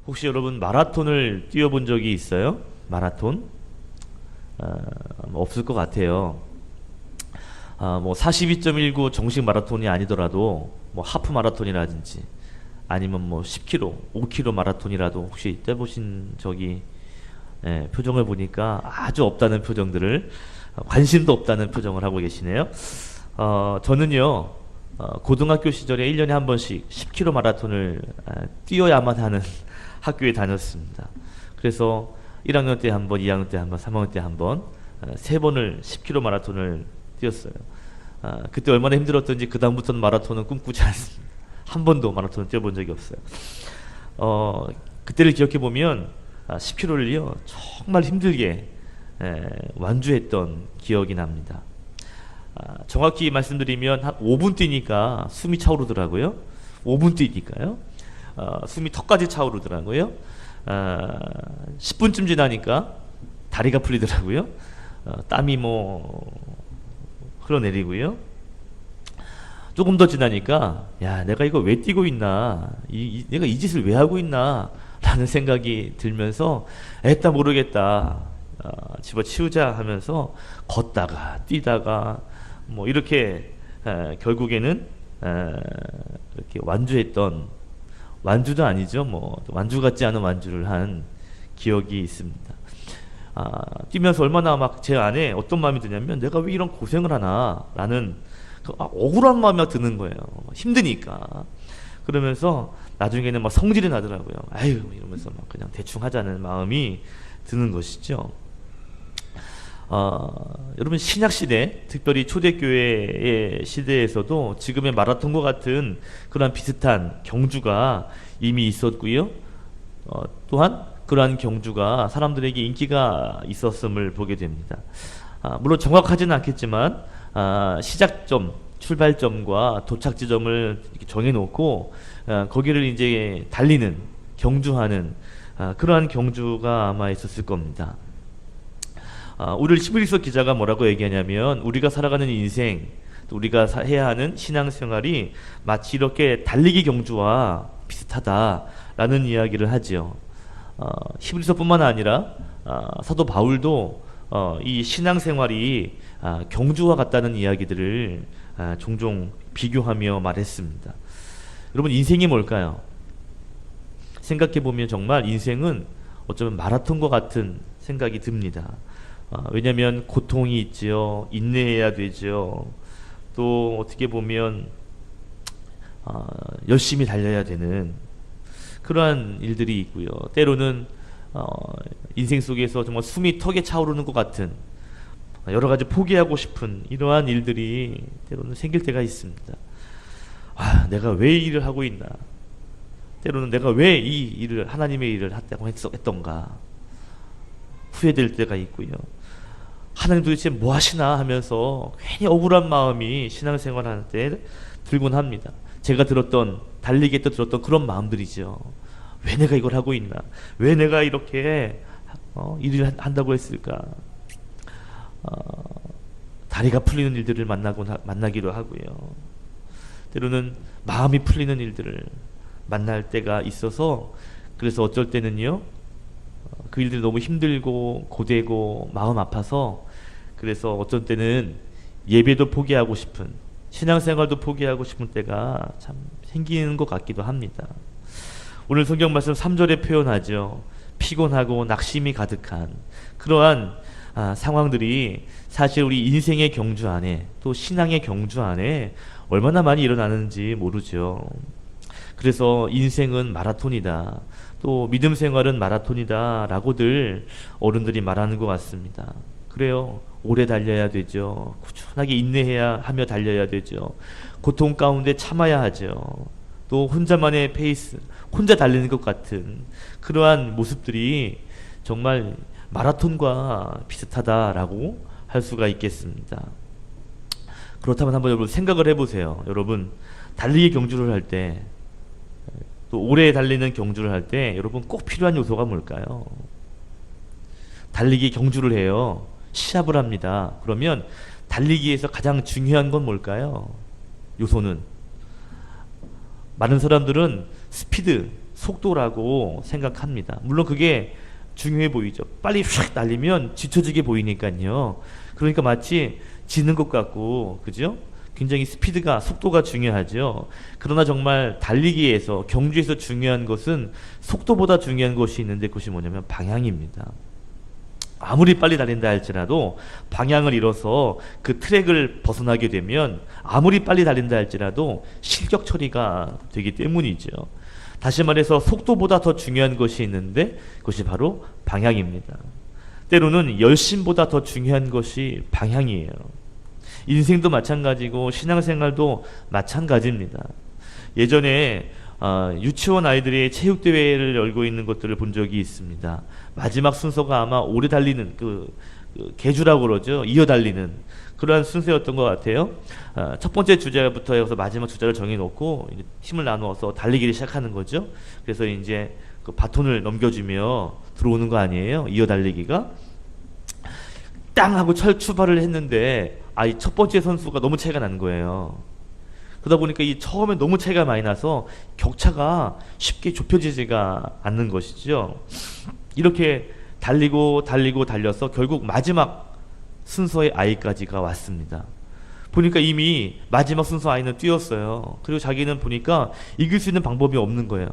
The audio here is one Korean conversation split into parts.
혹시 여러분 마라톤을 뛰어본 적이 있어요? 마라톤? 없을 것 같아요. 뭐 42.19 정식 마라톤이 아니더라도 뭐 하프 마라톤이라든지 아니면 뭐 10km, 5km 마라톤이라도 혹시 뛰어보신 적이 표정을 보니까 아주 없다는 표정들을 관심도 없다는 표정을 하고 계시네요. 저는요 고등학교 시절에 1년에 한 번씩 10km 마라톤을 뛰어야만 하는 학교에 다녔습니다. 그래서 1학년 때 한 번, 2학년 때 한 번, 3학년 때 한 번, 3번을 10km 마라톤을 뛰었어요. 그때 얼마나 힘들었던지 그 다음부터는 마라톤은 꿈꾸지 않습니다. 한 번도 마라톤을 뛰어본 적이 없어요. 그때를 기억해 보면 10km를요 정말 힘들게 완주했던 기억이 납니다. 정확히 말씀드리면 한 5분 뛰니까 숨이 차오르더라고요. 5분 뛰니까요. 숨이 턱까지 차오르더라고요. 10분쯤 지나니까 다리가 풀리더라고요. 땀이 뭐 흘러내리고요. 조금 더 지나니까 야 내가 이거 왜 뛰고 있나, 내가 이 짓을 왜 하고 있나 라는 생각이 들면서 에따 모르겠다, 집어치우자 하면서 걷다가 뛰다가 뭐 이렇게 결국에는 이렇게 완주했던, 완주도 아니죠, 뭐 완주 같지 않은 완주를 한 기억이 있습니다. 뛰면서 얼마나 막 제 안에 어떤 마음이 드냐면 내가 왜 이런 고생을 하나 라는 억울한 마음이 드는 거예요. 힘드니까. 그러면서 나중에는 막 성질이 나더라고요. 아유 이러면서 막 그냥 대충 하자는 마음이 드는 것이죠. 여러분 신약시대, 특별히 초대교회의 시대에서도 지금의 마라톤과 같은 그런 비슷한 경주가 이미 있었고요. 또한 그러한 경주가 사람들에게 인기가 있었음을 보게 됩니다. 물론 정확하지는 않겠지만 시작점, 출발점과 도착 지점을 이렇게 정해놓고 거기를 이제 달리는, 경주하는 그러한 경주가 아마 있었을 겁니다. 오늘 히브리서 기자가 뭐라고 얘기하냐면 우리가 살아가는 인생, 또 우리가 해야 하는 신앙생활이 마치 이렇게 달리기 경주와 비슷하다라는 이야기를 하죠. 히브리서뿐만 아니라 사도 바울도 이 신앙생활이 경주와 같다는 이야기들을 종종 비교하며 말했습니다. 여러분 인생이 뭘까요? 생각해보면 정말 인생은 어쩌면 마라톤과 같은 생각이 듭니다. 왜냐하면 고통이 있지요, 인내해야 되죠, 또 어떻게 보면 열심히 달려야 되는 그러한 일들이 있고요. 때로는 인생 속에서 정말 숨이 턱에 차오르는 것 같은 여러 가지 포기하고 싶은 이러한 일들이 때로는 생길 때가 있습니다. 내가 왜 이 일을 하고 있나, 때로는 내가 왜 이 일을, 하나님의 일을 했던가 후회될 때가 있고요. 하나님 도대체 뭐 하시나 하면서 괜히 억울한 마음이 신앙생활 할 때 들곤 합니다. 제가 달리기 때 들었던 그런 마음들이죠. 왜 내가 이걸 하고 있나, 왜 내가 이렇게 일을 한다고 했을까. 다리가 풀리는 일들을 만나기도 하고요. 때로는 마음이 풀리는 일들을 만날 때가 있어서, 그래서 어쩔 때는요 그 일들이 너무 힘들고 고되고 마음 아파서, 그래서 어쩔 때는 예배도 포기하고 싶은, 신앙생활도 포기하고 싶은 때가 참 생기는 것 같기도 합니다. 오늘 성경 말씀 3절에 표현하죠. 피곤하고 낙심이 가득한 그러한 상황들이 사실 우리 인생의 경주 안에, 또 신앙의 경주 안에 얼마나 많이 일어나는지 모르죠. 그래서 인생은 마라톤이다, 또 믿음 생활은 마라톤이다 라고들 어른들이 말하는 것 같습니다. 그래요. 오래 달려야 되죠. 꾸준하게 인내해야 하며 달려야 되죠. 고통 가운데 참아야 하죠. 또 혼자만의 페이스, 혼자 달리는 것 같은 그러한 모습들이 정말 마라톤과 비슷하다라고 할 수가 있겠습니다. 그렇다면 한번 여러분 생각을 해보세요. 여러분 달리기 경주를 할 때, 또 오래 달리는 경주를 할 때 여러분 꼭 필요한 요소가 뭘까요? 달리기 경주를 해요. 시합을 합니다. 그러면 달리기에서 가장 중요한 건 뭘까요? 요소는 많은 사람들은 스피드, 속도라고 생각합니다. 물론 그게 중요해 보이죠. 빨리 휙 날리면 뒤처지게 보이니까요. 그러니까 마치 지는 것 같고, 그죠? 굉장히 스피드가, 속도가 중요하죠. 그러나 정말 달리기에서, 경주에서 중요한 것은 속도보다 중요한 것이 있는데, 그것이 뭐냐면 방향입니다. 아무리 빨리 달린다 할지라도 방향을 잃어서 그 트랙을 벗어나게 되면 아무리 빨리 달린다 할지라도 실격 처리가 되기 때문이죠. 다시 말해서 속도보다 더 중요한 것이 있는데 그것이 바로 방향입니다. 때로는 열심보다 더 중요한 것이 방향이에요. 인생도 마찬가지고 신앙생활도 마찬가지입니다. 예전에 유치원 아이들이 체육대회를 열고 있는 것들을 본 적이 있습니다. 마지막 순서가 아마 오래 달리는 계주라고 그러죠. 이어 달리는 그러한 순서였던 것 같아요. 첫 번째 주자부터 해서 마지막 주자를 정해놓고 이제 힘을 나누어서 달리기를 시작하는 거죠. 그래서 이제 그 바톤을 넘겨주며 들어오는 거 아니에요. 이어 달리기가 땅 하고 출발을 했는데 이 첫 번째 선수가 너무 차이가 난 거예요. 그러다 보니까 이 처음에 너무 차이가 많이 나서 격차가 쉽게 좁혀지지가 않는 것이죠. 이렇게 달려서 결국 마지막 순서의 아이까지가 왔습니다. 보니까 이미 마지막 순서 아이는 뛰었어요. 그리고 자기는 보니까 이길 수 있는 방법이 없는 거예요.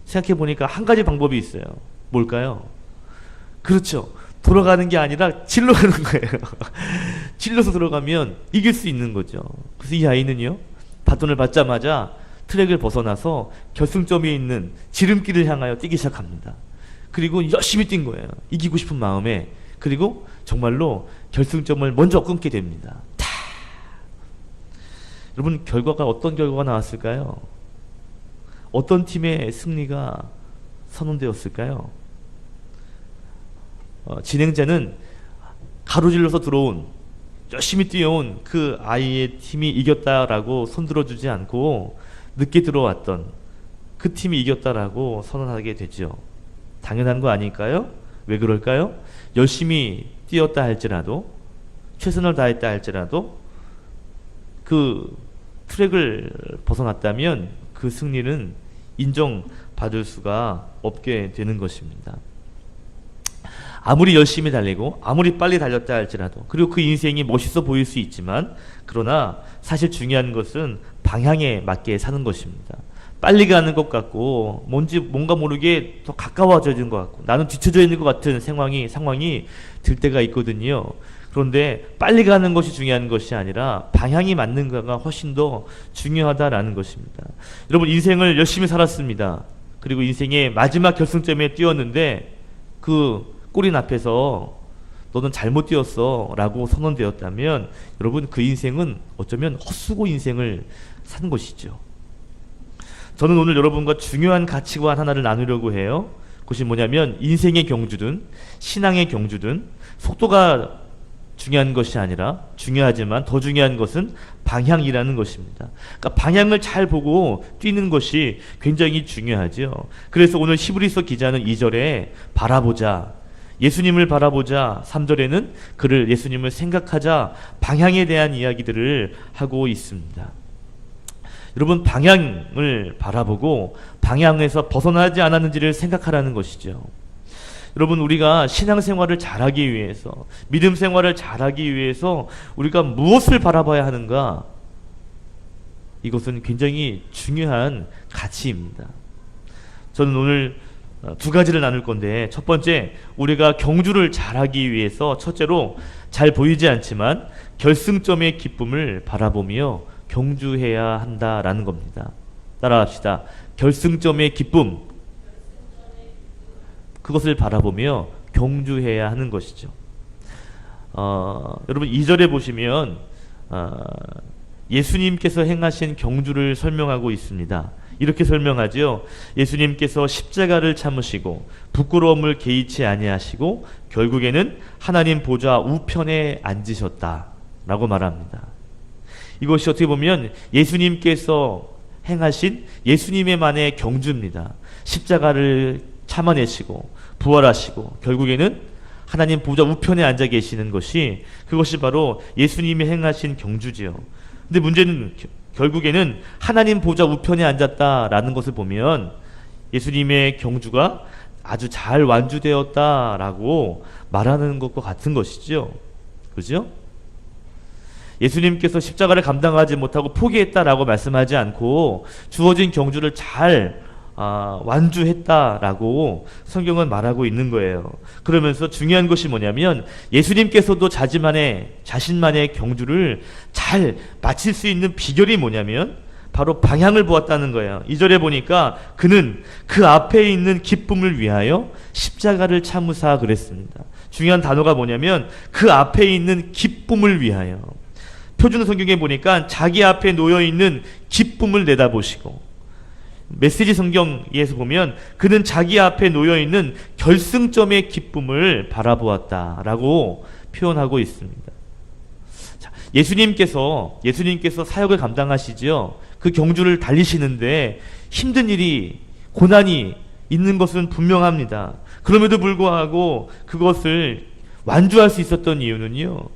생각해 보니까 한 가지 방법이 있어요. 뭘까요? 그렇죠. 돌아가는 게 아니라 질러 가는 거예요. 질러서 들어가면 이길 수 있는 거죠. 그래서 이 아이는요, 바톤을 받자마자 트랙을 벗어나서 결승점에 있는 지름길을 향하여 뛰기 시작합니다. 그리고 열심히 뛴 거예요. 이기고 싶은 마음에. 그리고 정말로 결승점을 먼저 끊게 됩니다. 여러분, 결과가 어떤 결과가 나왔을까요? 어떤 팀의 승리가 선언되었을까요? 진행자는 가로질러서 들어온, 열심히 뛰어온 그 아이의 팀이 이겼다라고 손들어주지 않고 늦게 들어왔던 그 팀이 이겼다라고 선언하게 되죠. 당연한 거 아닐까요? 왜 그럴까요? 열심히 뛰었다 할지라도, 최선을 다했다 할지라도 그 트랙을 벗어났다면 그 승리는 인정받을 수가 없게 되는 것입니다. 아무리 열심히 달리고 아무리 빨리 달렸다 할지라도, 그리고 그 인생이 멋있어 보일 수 있지만, 그러나 사실 중요한 것은 방향에 맞게 사는 것입니다. 빨리 가는 것 같고 뭔가 모르게 더 가까워지는 것 같고 나는 뒤쳐져 있는 것 같은 상황이 들 때가 있거든요. 그런데 빨리 가는 것이 중요한 것이 아니라 방향이 맞는가가 훨씬 더 중요하다라는 것입니다. 여러분, 인생을 열심히 살았습니다. 그리고 인생의 마지막 결승점에 뛰었는데 그 꼬린 앞에서 너는 잘못 뛰었어 라고 선언되었다면, 여러분, 그 인생은 어쩌면 헛수고 인생을 산 것이죠. 저는 오늘 여러분과 중요한 가치관 하나를 나누려고 해요. 그것이 뭐냐면, 인생의 경주든 신앙의 경주든 속도가 중요한 것이 아니라, 중요하지만 더 중요한 것은 방향이라는 것입니다. 그러니까 방향을 잘 보고 뛰는 것이 굉장히 중요하죠. 그래서 오늘 히브리서 기자는 2절에 바라보자, 예수님을 바라보자, 3절에는 그를, 예수님을 생각하자, 방향에 대한 이야기들을 하고 있습니다. 여러분, 방향을 바라보고 방향에서 벗어나지 않았는지를 생각하라는 것이죠. 여러분, 우리가 신앙생활을 잘하기 위해서, 믿음생활을 잘하기 위해서 우리가 무엇을 바라봐야 하는가? 이것은 굉장히 중요한 가치입니다. 저는 오늘 두 가지를 나눌 건데, 첫 번째, 우리가 경주를 잘하기 위해서 첫째로 잘 보이지 않지만 결승점의 기쁨을 바라보며 경주해야 한다라는 겁니다. 따라합시다. 결승점의 기쁨, 그것을 바라보며 경주해야 하는 것이죠. 여러분, 2절에 보시면 예수님께서 행하신 경주를 설명하고 있습니다. 이렇게 설명하죠. 예수님께서 십자가를 참으시고 부끄러움을 개의치 아니하시고 결국에는 하나님 보좌 우편에 앉으셨다라고 말합니다. 이것이 어떻게 보면 예수님께서 행하신 예수님의만의 경주입니다. 십자가를 참아내시고 부활하시고 결국에는 하나님 보좌 우편에 앉아 계시는 것이, 그것이 바로 예수님이 행하신 경주지요. 근데 문제는 결국에는 하나님 보좌 우편에 앉았다라는 것을 보면 예수님의 경주가 아주 잘 완주되었다라고 말하는 것과 같은 것이죠. 그죠? 예수님께서 십자가를 감당하지 못하고 포기했다라고 말씀하지 않고 주어진 경주를 잘 완주했다라고 성경은 말하고 있는 거예요. 그러면서 중요한 것이 뭐냐면 예수님께서도 자신만의 경주를 잘 마칠 수 있는 비결이 뭐냐면 바로 방향을 보았다는 거예요. 2절에 보니까 그는 그 앞에 있는 기쁨을 위하여 십자가를 참으사 그랬습니다. 중요한 단어가 뭐냐면 그 앞에 있는 기쁨을 위하여. 표준 성경에 보니까 자기 앞에 놓여있는 기쁨을 내다보시고, 메시지 성경에서 보면 그는 자기 앞에 놓여있는 결승점의 기쁨을 바라보았다라고 표현하고 있습니다. 자, 예수님께서 사역을 감당하시지요. 그 경주를 달리시는데 힘든 일이, 고난이 있는 것은 분명합니다. 그럼에도 불구하고 그것을 완주할 수 있었던 이유는요,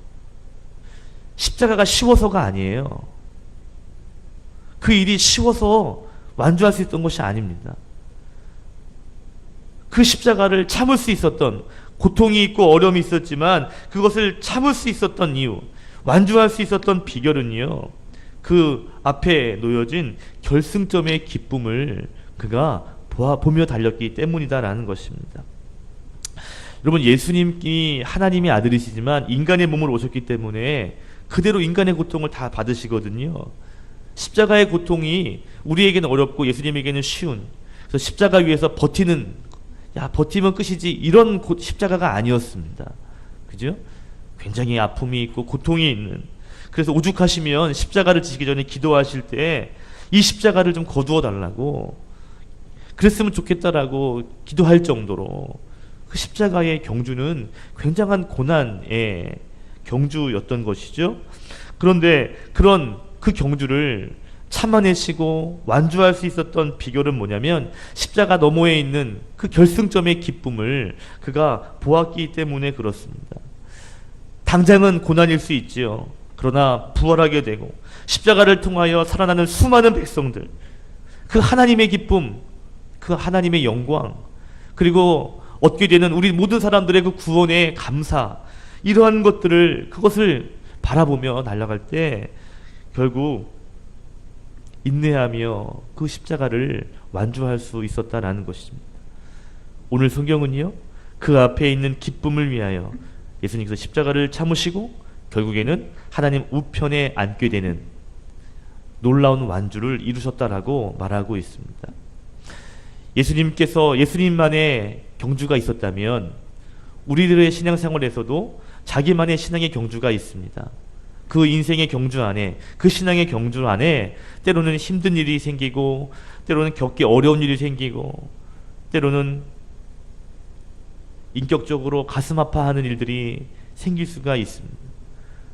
십자가가 쉬워서가 아니에요. 그 일이 쉬워서 완주할 수 있었던 것이 아닙니다. 그 십자가를 참을 수 있었던, 고통이 있고 어려움이 있었지만 그것을 참을 수 있었던 이유, 완주할 수 있었던 비결은요, 그 앞에 놓여진 결승점의 기쁨을 그가 보며 달렸기 때문이다라는 것입니다. 여러분, 예수님이 하나님의 아들이시지만 인간의 몸으로 오셨기 때문에 그대로 인간의 고통을 다 받으시거든요. 십자가의 고통이 우리에게는 어렵고 예수님에게는 쉬운, 그래서 십자가 위에서 버티면 끝이지, 이런 십자가가 아니었습니다. 그죠? 굉장히 아픔이 있고 고통이 있는, 그래서 오죽하시면 십자가를 지시기 전에 기도하실 때 이 십자가를 좀 거두어 달라고, 그랬으면 좋겠다라고 기도할 정도로 그 십자가의 경주는 굉장한 고난의 경주였던 것이죠. 그런데 그 경주를 참아내시고 완주할 수 있었던 비결은 뭐냐면 십자가 너머에 있는 그 결승점의 기쁨을 그가 보았기 때문에 그렇습니다. 당장은 고난일 수 있지요. 그러나 부활하게 되고 십자가를 통하여 살아나는 수많은 백성들, 그 하나님의 기쁨, 그 하나님의 영광, 그리고 얻게 되는 우리 모든 사람들의 그 구원의 감사, 이러한 그것을 바라보며 날아갈 때 결국 인내하며 그 십자가를 완주할 수 있었다라는 것입니다. 오늘 성경은요, 그 앞에 있는 기쁨을 위하여 예수님께서 십자가를 참으시고 결국에는 하나님 우편에 앉게 되는 놀라운 완주를 이루셨다라고 말하고 있습니다. 예수님만의 경주가 있었다면 우리들의 신앙생활에서도 자기만의 신앙의 경주가 있습니다. 그 인생의 경주 안에, 그 신앙의 경주 안에 때로는 힘든 일이 생기고, 때로는 겪기 어려운 일이 생기고, 때로는 인격적으로 가슴 아파하는 일들이 생길 수가 있습니다.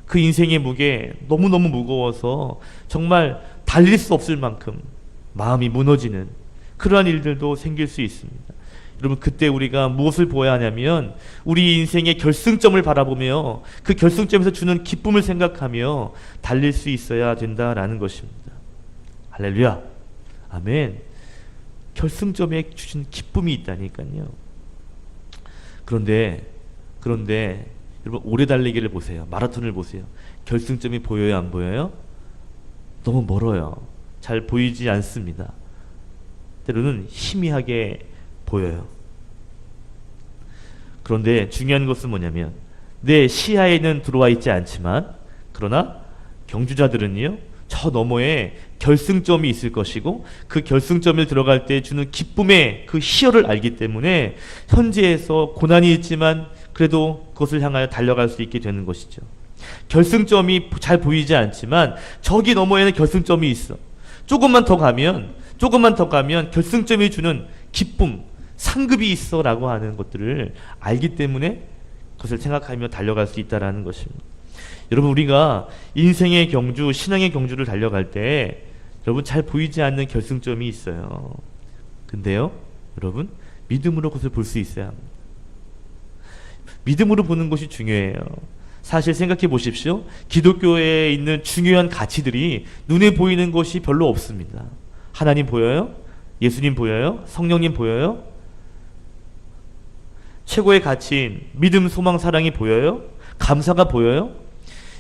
그 인생의 무게 너무너무 무거워서 정말 달릴 수 없을 만큼 마음이 무너지는 그러한 일들도 생길 수 있습니다. 여러분, 그때 우리가 무엇을 보아야 하냐면 우리 인생의 결승점을 바라보며 그 결승점에서 주는 기쁨을 생각하며 달릴 수 있어야 된다라는 것입니다. 할렐루야, 아멘. 결승점에 주신 기쁨이 있다니까요. 그런데 여러분, 오래 달리기를 보세요. 마라톤을 보세요. 결승점이 보여요, 안 보여요? 너무 멀어요. 잘 보이지 않습니다. 때로는 희미하게 보여요. 그런데 중요한 것은 뭐냐면 내 시야에는 들어와 있지 않지만, 그러나 경주자들은요, 저 너머에 결승점이 있을 것이고 그 결승점을 들어갈 때 주는 기쁨의 그 희열을 알기 때문에 현재에서 고난이 있지만 그래도 그것을 향하여 달려갈 수 있게 되는 것이죠. 결승점이 잘 보이지 않지만 저기 너머에는 결승점이 있어. 조금만 더 가면 결승점이 주는 기쁨, 상급이 있어 라고 하는 것들을 알기 때문에 그것을 생각하며 달려갈 수 있다는 것입니다. 여러분, 우리가 인생의 경주, 신앙의 경주를 달려갈 때 여러분, 잘 보이지 않는 결승점이 있어요. 근데요, 여러분, 믿음으로 그것을 볼 수 있어야 합니다. 믿음으로 보는 것이 중요해요. 사실 생각해 보십시오. 기독교에 있는 중요한 가치들이 눈에 보이는 것이 별로 없습니다. 하나님 보여요? 예수님 보여요? 성령님 보여요? 최고의 가치인 믿음, 소망, 사랑이 보여요? 감사가 보여요?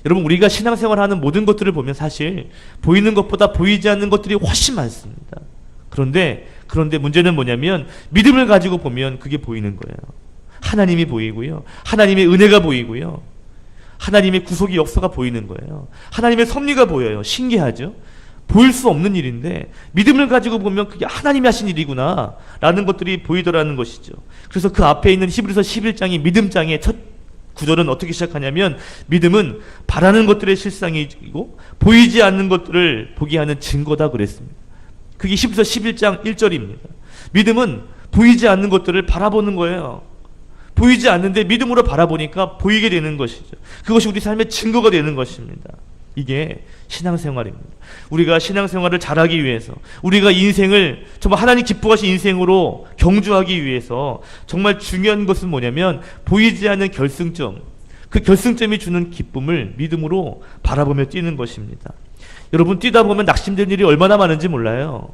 여러분, 우리가 신앙생활하는 모든 것들을 보면 사실 보이는 것보다 보이지 않는 것들이 훨씬 많습니다. 그런데 문제는 뭐냐면 믿음을 가지고 보면 그게 보이는 거예요. 하나님이 보이고요. 하나님의 은혜가 보이고요. 하나님의 구속의 역사가 보이는 거예요. 하나님의 섭리가 보여요. 신기하죠? 보일 수 없는 일인데 믿음을 가지고 보면 그게 하나님이 하신 일이구나 라는 것들이 보이더라는 것이죠. 그래서 그 앞에 있는 히브리서 11장이 믿음장의 첫 구절은 어떻게 시작하냐면 믿음은 바라는 것들의 실상이고 보이지 않는 것들을 보게 하는 증거다 그랬습니다. 그게 히브리서 11장 1절입니다. 믿음은 보이지 않는 것들을 바라보는 거예요. 보이지 않는데 믿음으로 바라보니까 보이게 되는 것이죠. 그것이 우리 삶의 증거가 되는 것입니다. 이게 신앙생활입니다. 우리가 신앙생활을 잘하기 위해서, 우리가 인생을 정말 하나님 기뻐하신 인생으로 경주하기 위해서 정말 중요한 것은 뭐냐면 보이지 않는 결승점, 그 결승점이 주는 기쁨을 믿음으로 바라보며 뛰는 것입니다. 여러분, 뛰다 보면 낙심되는 일이 얼마나 많은지 몰라요.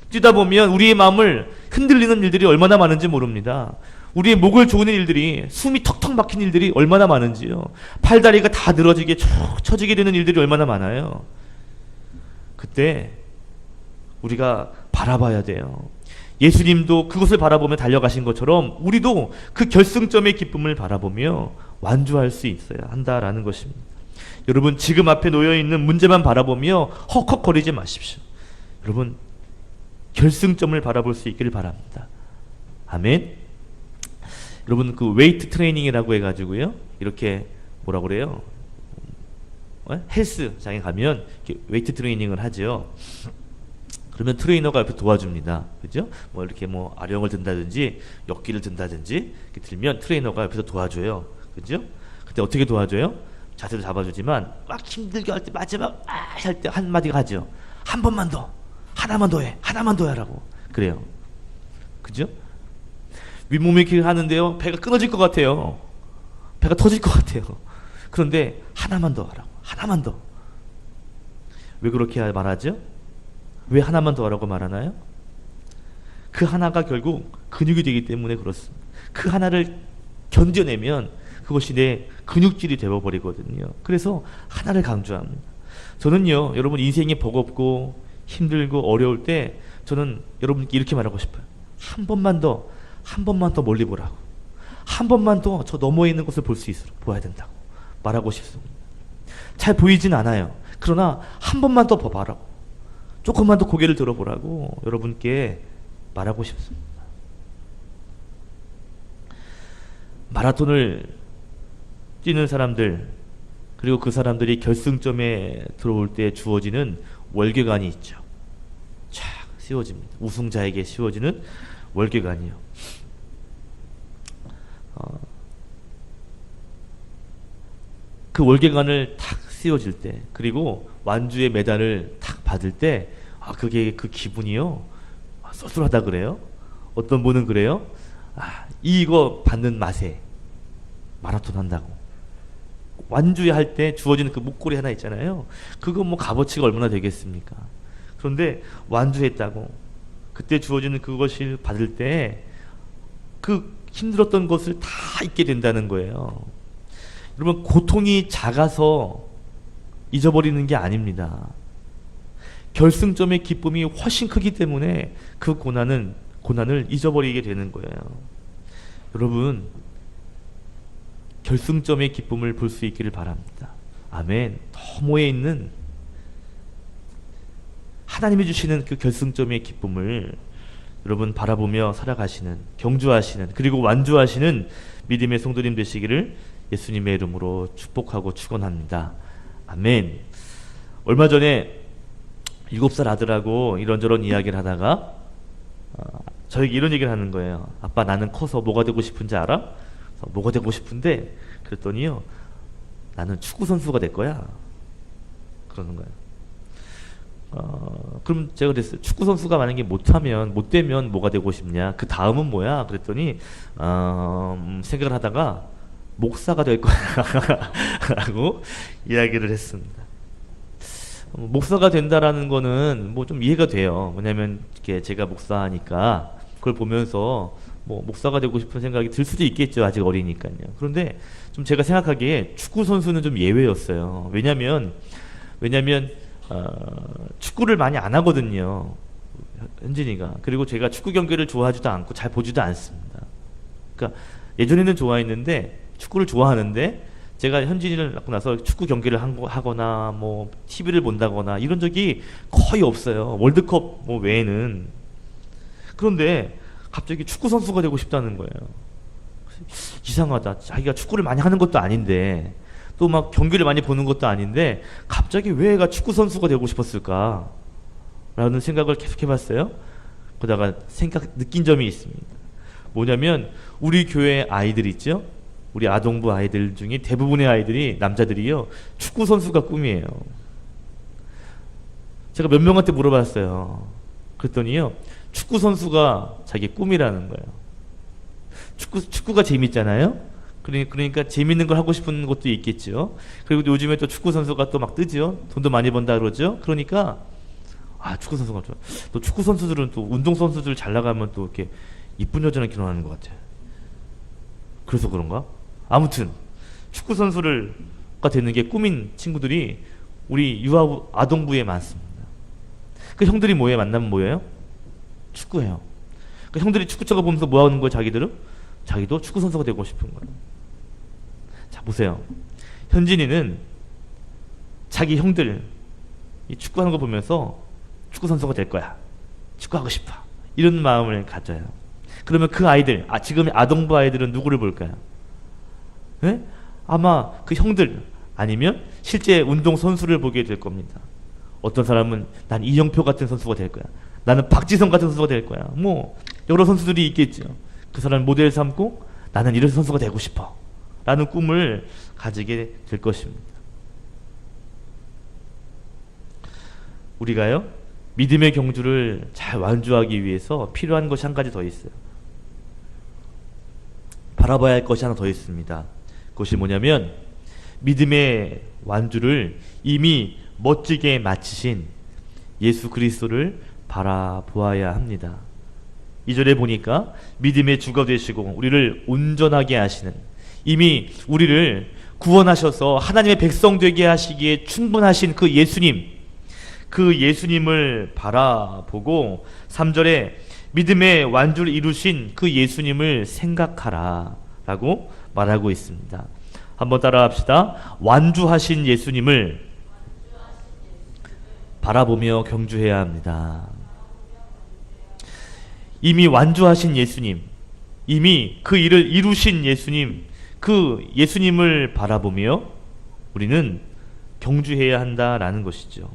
뛰다 보면 우리의 마음을 흔들리는 일들이 얼마나 많은지 모릅니다. 우리의 목을 조이는 일들이, 숨이 턱턱 막힌 일들이 얼마나 많은지요. 팔다리가 다 늘어지게 쭉 처지게 되는 일들이 얼마나 많아요. 그때 우리가 바라봐야 돼요. 예수님도 그것을 바라보며 달려가신 것처럼 우리도 그 결승점의 기쁨을 바라보며 완주할 수 있어야 한다라는 것입니다. 여러분, 지금 앞에 놓여있는 문제만 바라보며 헉헉거리지 마십시오. 여러분, 결승점을 바라볼 수 있기를 바랍니다. 아멘. 여러분, 그 웨이트 트레이닝이라고 해가지고요, 이렇게 뭐라 그래요? 헬스장에 가면 이렇게 웨이트 트레이닝을 하죠. 그러면 트레이너가 옆에 도와줍니다. 그죠? 뭐 이렇게 뭐 아령을 든다든지 역기를 든다든지 이렇게 들면 트레이너가 옆에서 도와줘요. 그죠? 그때 어떻게 도와줘요? 자세를 잡아주지만 막 힘들게 할 때 마지막 할 때 한마디가 하죠. 한 번만 더, 하나만 더 해, 하나만 더 하라고. 그래요. 그죠? 윗몸 일으키기 하는데요, 배가 끊어질 것 같아요. 배가 터질 것 같아요. 그런데 하나만 더 하라고, 하나만 더. 왜 그렇게 말하죠? 왜 하나만 더 하라고 말하나요? 그 하나가 결국 근육이 되기 때문에 그렇습니다. 그 하나를 견뎌내면 그것이 내 근육질이 되어버리거든요. 그래서 하나를 강조합니다. 저는요, 여러분, 인생이 버겁고 힘들고 어려울 때 저는 여러분께 이렇게 말하고 싶어요. 한 번만 더 멀리 보라고. 한 번만 더 저 너머에 있는 것을 볼 수 있도록 보아야 된다고 말하고 싶습니다. 잘 보이진 않아요. 그러나 한 번만 더 봐라고, 조금만 더 고개를 들어보라고 여러분께 말하고 싶습니다. 마라톤을 뛰는 사람들, 그리고 그 사람들이 결승점에 들어올 때 주어지는 월계관이 있죠. 쫙 씌워집니다. 우승자에게 씌워지는 월계관이요. 그 월계관을 탁 씌워질 때, 그리고 완주의 메달을 탁 받을 때, 그게 그 기분이요, 쏠쏠하다 그래요. 어떤 분은 그래요. 이거 받는 맛에 마라톤 한다고. 완주에 할 때 주어지는 그 목걸이 하나 있잖아요. 그거 뭐 값어치가 얼마나 되겠습니까? 그런데 완주했다고 그때 주어지는 그것을 받을 때 그 힘들었던 것을 다 잊게 된다는 거예요. 여러분, 고통이 작아서 잊어버리는 게 아닙니다. 결승점의 기쁨이 훨씬 크기 때문에 그 고난을 잊어버리게 되는 거예요. 여러분, 결승점의 기쁨을 볼 수 있기를 바랍니다. 아멘. 너머에 있는 하나님이 주시는 그 결승점의 기쁨을 여러분 바라보며 살아가시는, 경주하시는, 그리고 완주하시는 믿음의 성도님 되시기를 예수님의 이름으로 축복하고 축원합니다. 아멘. 얼마 전에 7살 아들하고 이런저런 이야기를 하다가 저에게 이런 얘기를 하는 거예요. 아빠, 나는 커서 뭐가 되고 싶은지 알아? 뭐가 되고 싶은데, 그랬더니요, 나는 축구선수가 될 거야. 그러는 거예요. 그럼 제가 그랬어요. 축구선수가 만약에 못 되면 뭐가 되고 싶냐? 그 다음은 뭐야? 그랬더니 생각을 하다가 목사가 될 거야 라고 이야기를 했습니다. 목사가 된다라는 거는 뭐 좀 이해가 돼요. 왜냐면 이렇게 제가 목사니까 그걸 보면서 뭐 목사가 되고 싶은 생각이 들 수도 있겠죠. 아직 어리니까요. 그런데 좀 제가 생각하기에 축구 선수는 좀 예외였어요. 왜냐면 축구를 많이 안 하거든요. 현진이가. 그리고 제가 축구 경기를 좋아하지도 않고 잘 보지도 않습니다. 그러니까 예전에는 좋아했는데 축구를 좋아하는데 제가 현진이를 낳고 나서 축구 경기를 하거나 뭐 TV를 본다거나 이런 적이 거의 없어요. 월드컵 뭐 외에는. 그런데 갑자기 축구 선수가 되고 싶다는 거예요. 이상하다. 자기가 축구를 많이 하는 것도 아닌데 또 막 경기를 많이 보는 것도 아닌데 갑자기 왜 애가 축구 선수가 되고 싶었을까? 라는 생각을 계속 해봤어요. 그러다가 느낀 점이 있습니다. 뭐냐면 우리 교회 아이들 있죠? 우리 아동부 아이들 중에 대부분의 아이들이 남자들이요. 축구 선수가 꿈이에요. 제가 몇 명한테 물어봤어요. 그랬더니요. 축구 선수가 자기 꿈이라는 거예요. 축구가 재밌잖아요. 그러니까 재밌는 걸 하고 싶은 것도 있겠죠. 그리고 요즘에 또 축구 선수가 또 막 뜨죠. 돈도 많이 번다 그러죠. 그러니까 축구 선수가 좋아. 또 축구 선수들은 또 운동 선수들 잘 나가면 또 이렇게 이쁜 여자랑 결혼하는 것 같아. 그래서 그런가? 아무튼 축구 선수가 되는 게 꿈인 친구들이 우리 아동부에 많습니다. 그 형들이 뭐예요? 만나면 뭐예요? 축구해요. 그 형들이 축구차가 보면서 뭐 하는 거예요? 자기도 축구 선수가 되고 싶은 거예요. 자, 보세요. 현진이는 자기 형들 이 축구하는 거 보면서 축구 선수가 될 거야. 축구하고 싶어. 이런 마음을 가져요. 그러면 그 아이들, 지금 아동부 아이들은 누구를 볼까요? 네? 아마 그 형들 아니면 실제 운동 선수를 보게 될 겁니다. 어떤 사람은 난 이영표 같은 선수가 될 거야. 나는 박지성 같은 선수가 될 거야. 뭐 여러 선수들이 있겠죠. 그 사람 모델 삼고 나는 이런 선수가 되고 싶어 라는 꿈을 가지게 될 것입니다. 우리가요 믿음의 경주를 잘 완주하기 위해서 필요한 것이 한 가지 더 있어요. 바라봐야 할 것이 하나 더 있습니다. 그것이 뭐냐면 믿음의 완주를 이미 멋지게 마치신 예수 그리스도를 바라보아야 합니다. 2절에 보니까 믿음의 주가 되시고 우리를 온전하게 하시는, 이미 우리를 구원하셔서 하나님의 백성 되게 하시기에 충분하신 그 예수님을 바라보고 3절에 믿음의 완주를 이루신 그 예수님을 생각하라 라고 말하고 있습니다. 한번 따라 합시다. 완주하신 예수님을 바라보며 경주해야 합니다. 이미 완주하신 예수님, 이미 그 일을 이루신 예수님, 그 예수님을 바라보며 우리는 경주해야 한다라는 것이죠.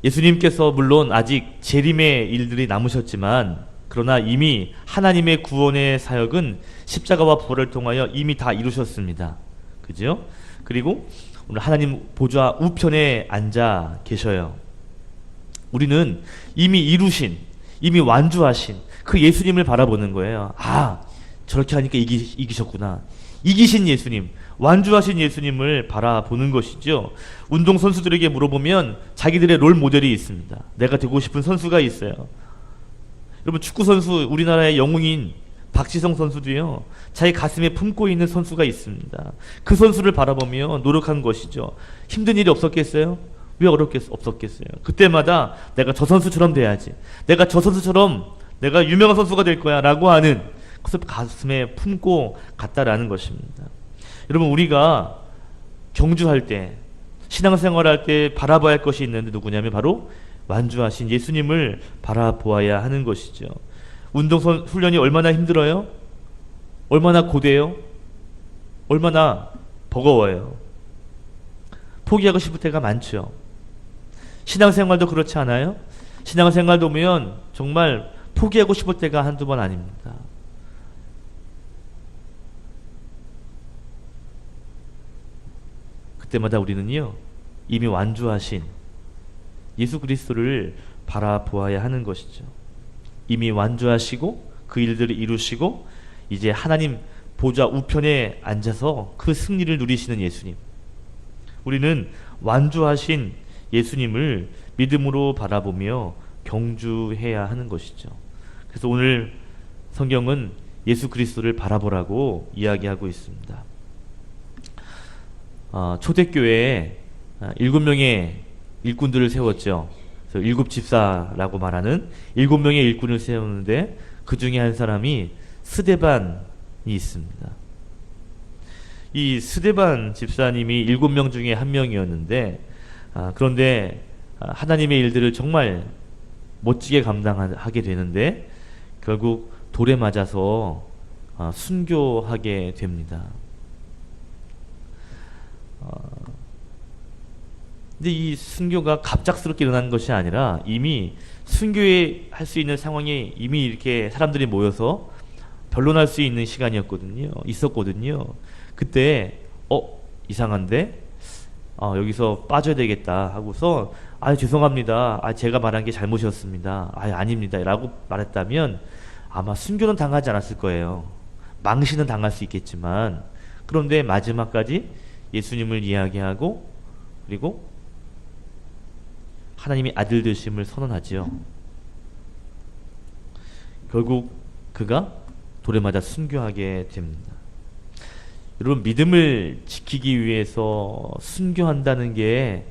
예수님께서 물론 아직 재림의 일들이 남으셨지만 그러나 이미 하나님의 구원의 사역은 십자가와 부활을 통하여 이미 다 이루셨습니다. 그죠? 그리고 오늘 하나님 보좌 우편에 앉아 계셔요. 우리는 이미 이루신, 이미 완주하신 그 예수님을 바라보는 거예요. 저렇게 하니까 이기셨구나. 이기신 예수님, 완주하신 예수님을 바라보는 것이죠. 운동선수들에게 물어보면 자기들의 롤 모델이 있습니다. 내가 되고 싶은 선수가 있어요. 여러분, 축구선수, 우리나라의 영웅인 박지성 선수도요, 자기 가슴에 품고 있는 선수가 있습니다. 그 선수를 바라보며 노력한 것이죠. 힘든 일이 없었겠어요? 왜 없었겠어요? 그때마다 내가 저 선수처럼 돼야지, 내가 저 선수처럼 내가 유명한 선수가 될 거야 라고 하는 그것을 가슴에 품고 갔다라는 것입니다. 여러분, 우리가 경주할 때, 신앙생활할 때 바라봐야 할 것이 있는데 누구냐면 바로 완주하신 예수님을 바라보아야 하는 것이죠. 훈련이 얼마나 힘들어요? 얼마나 고돼요? 얼마나 버거워요? 포기하고 싶을 때가 많죠. 신앙생활도 그렇지 않아요? 신앙생활도 보면 정말 포기하고 싶을 때가 한두 번 아닙니다. 그때마다 우리는요, 이미 완주하신 예수 그리스도를 바라보아야 하는 것이죠. 이미 완주하시고 그 일들을 이루시고 이제 하나님 보좌 우편에 앉아서 그 승리를 누리시는 예수님. 우리는 완주하신 예수님을 믿음으로 바라보며 경주해야 하는 것이죠. 그래서 오늘 성경은 예수 그리스도를 바라보라고 이야기하고 있습니다. 초대교회에 7명의 일꾼들을 세웠죠. 그래서 일곱 집사라고 말하는 7명의 일꾼을 세우는데 그 중에 한 사람이 스데반이 있습니다. 이 스데반 집사님이 7명 중에 한 명이었는데 그런데 하나님의 일들을 정말 멋지게 감당하게 되는데 결국 돌에 맞아서 순교하게 됩니다. 근데 이 순교가 갑작스럽게 일어난 것이 아니라 이미 순교할 수 있는 상황이 이미 이렇게 사람들이 모여서 변론할 수 있는 시간이었거든요. 있었거든요. 그때 이상한데 여기서 빠져야 되겠다 하고서 죄송합니다. 제가 말한 게 잘못이었습니다. 아닙니다. 라고 말했다면 아마 순교는 당하지 않았을 거예요. 망신은 당할 수 있겠지만 그런데 마지막까지 예수님을 이야기하고 그리고 하나님의 아들 되심을 선언하지요. 결국 그가 돌에 맞아 순교하게 됩니다. 여러분, 믿음을 지키기 위해서 순교한다는 게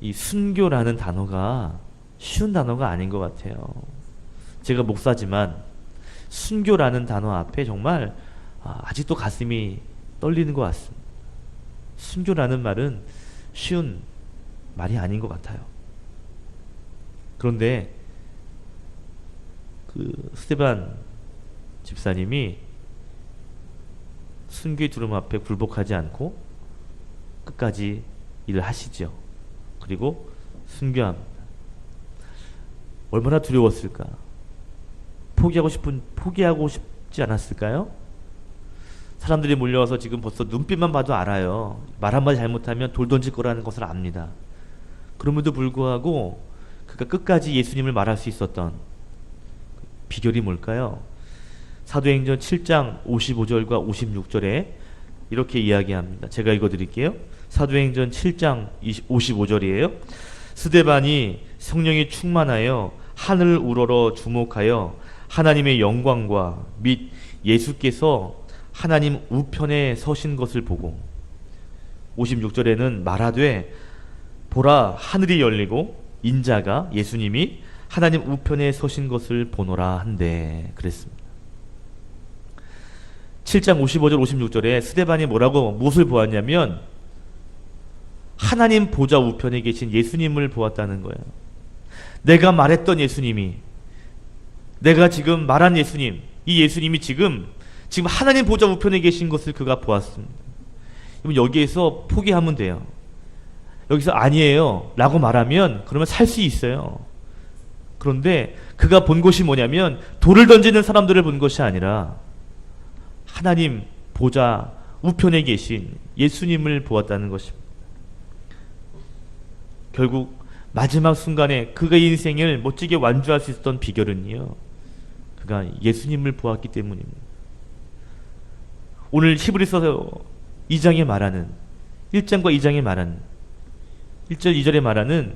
이 순교라는 단어가 쉬운 단어가 아닌 것 같아요. 제가 목사지만 순교라는 단어 앞에 정말 아직도 가슴이 떨리는 것 같습니다. 순교라는 말은 쉬운 말이 아닌 것 같아요. 그런데 그 스데반 집사님이 순교의 두려움 앞에 굴복하지 않고 끝까지 일을 하시죠. 그리고 순교합니다. 얼마나 두려웠을까? 포기하고 싶지 않았을까요? 사람들이 몰려와서 지금 벌써 눈빛만 봐도 알아요. 말 한마디 잘못하면 돌 던질 거라는 것을 압니다. 그럼에도 불구하고 그가 끝까지 예수님을 말할 수 있었던 비결이 뭘까요? 사도행전 7장 55절과 56절에 이렇게 이야기합니다. 제가 읽어드릴게요. 사도행전 7장 55절이에요. 스데반이 성령이 충만하여 하늘을 우러러 주목하여 하나님의 영광과 및 예수께서 하나님 우편에 서신 것을 보고 56절에는 말하되 보라 하늘이 열리고 인자가 예수님이 하나님 우편에 서신 것을 보노라 한데 그랬습니다. 7장 55절 56절에 스데반이 무엇을 보았냐면 하나님 보좌 우편에 계신 예수님을 보았다는 거예요. 내가 말했던 예수님이, 내가 지금 말한 예수님, 이 예수님이 지금 하나님 보좌 우편에 계신 것을 그가 보았습니다. 여기에서 포기하면 돼요. 여기서 아니에요 라고 말하면 그러면 살 수 있어요. 그런데 그가 본 것이 뭐냐면 돌을 던지는 사람들을 본 것이 아니라 하나님 보좌 우편에 계신 예수님을 보았다는 것입니다. 결국 마지막 순간에 그의 인생을 멋지게 완주할 수 있었던 비결은요, 그가 예수님을 보았기 때문입니다. 오늘 히브리서 2장에 말하는 1장과 2장에 말하는 1절 2절에 말하는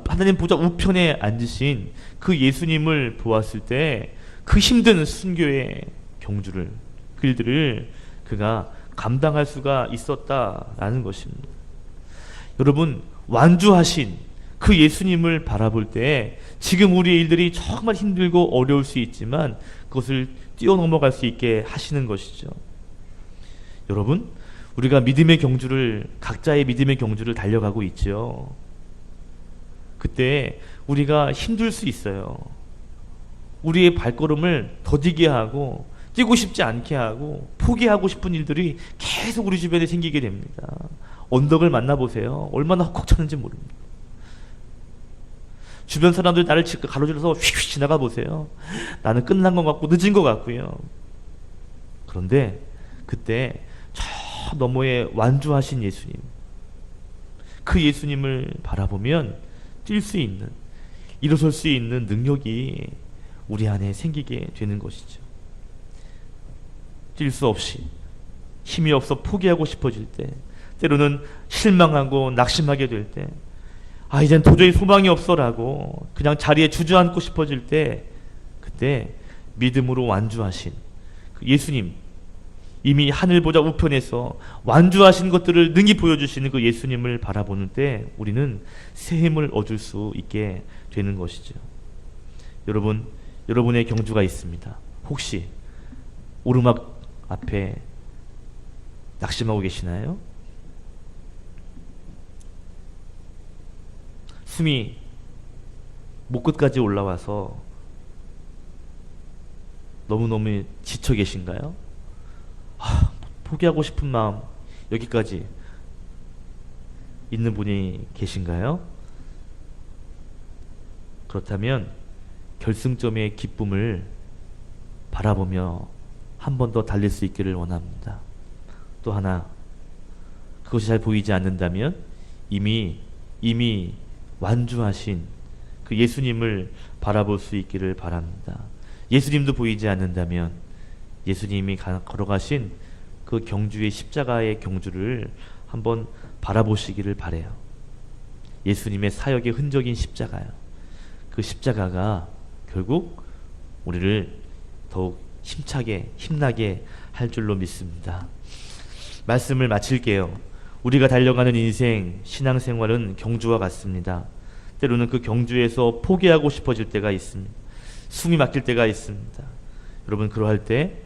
하나님 보좌 우편에 앉으신 그 예수님을 보았을 때 그 힘든 순교의 경주를 길들을 그가 감당할 수가 있었다라는 것입니다. 여러분, 완주하신 그 예수님을 바라볼 때 지금 우리의 일들이 정말 힘들고 어려울 수 있지만 그것을 뛰어넘어갈 수 있게 하시는 것이죠. 여러분, 우리가 각자의 믿음의 경주를 달려가고 있죠. 그때 우리가 힘들 수 있어요. 우리의 발걸음을 더디게 하고 뛰고 싶지 않게 하고 포기하고 싶은 일들이 계속 우리 주변에 생기게 됩니다. 언덕을 만나보세요. 얼마나 헉헉 쳤는지 모릅니다. 주변 사람들이 나를 가로질러서 휙휙 지나가 보세요. 나는 끝난 것 같고 늦은 것 같고요. 그런데 그때 저 너머에 완주하신 예수님, 그 예수님을 바라보면 뛸 수 있는, 일어설 수 있는 능력이 우리 안에 생기게 되는 것이죠. 뛸 수 없이 힘이 없어 포기하고 싶어질 때, 때로는 실망하고 낙심하게 될 때, 이젠 도저히 소망이 없어라고 그냥 자리에 주저앉고 싶어질 때, 그때 믿음으로 완주하신 그 예수님, 이미 하늘보다 우편에서 완주하신 것들을 능히 보여주시는 그 예수님을 바라보는 때 우리는 새 힘을 얻을 수 있게 되는 것이죠. 여러분, 여러분의 경주가 있습니다. 혹시 오르막 앞에 낙심하고 계시나요? 숨이 목끝까지 올라와서 너무너무 지쳐 계신가요? 포기하고 싶은 마음 여기까지 있는 분이 계신가요? 그렇다면 결승점의 기쁨을 바라보며 한 번 더 달릴 수 있기를 원합니다. 또 하나, 그것이 잘 보이지 않는다면 이미 완주하신 그 예수님을 바라볼 수 있기를 바랍니다. 예수님도 보이지 않는다면 예수님이 걸어가신 그 경주의 십자가의 경주를 한번 바라보시기를 바래요. 예수님의 사역의 흔적인 십자가요. 그 십자가가 결국 우리를 더욱 힘차게 힘나게 할 줄로 믿습니다. 말씀을 마칠게요. 우리가 달려가는 인생, 신앙생활은 경주와 같습니다. 때로는 그 경주에서 포기하고 싶어질 때가 있습니다. 숨이 막힐 때가 있습니다. 여러분, 그러할 때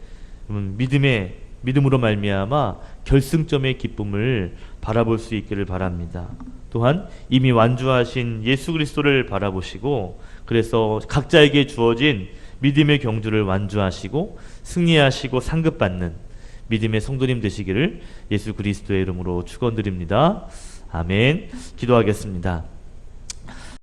믿음으로 말미암아 결승점의 기쁨을 바라볼 수 있기를 바랍니다. 또한 이미 완주하신 예수 그리스도를 바라보시고, 그래서 각자에게 주어진 믿음의 경주를 완주하시고 승리하시고 상급받는 믿음의 성도님 되시기를 예수 그리스도의 이름으로 축원드립니다. 아멘. 기도하겠습니다.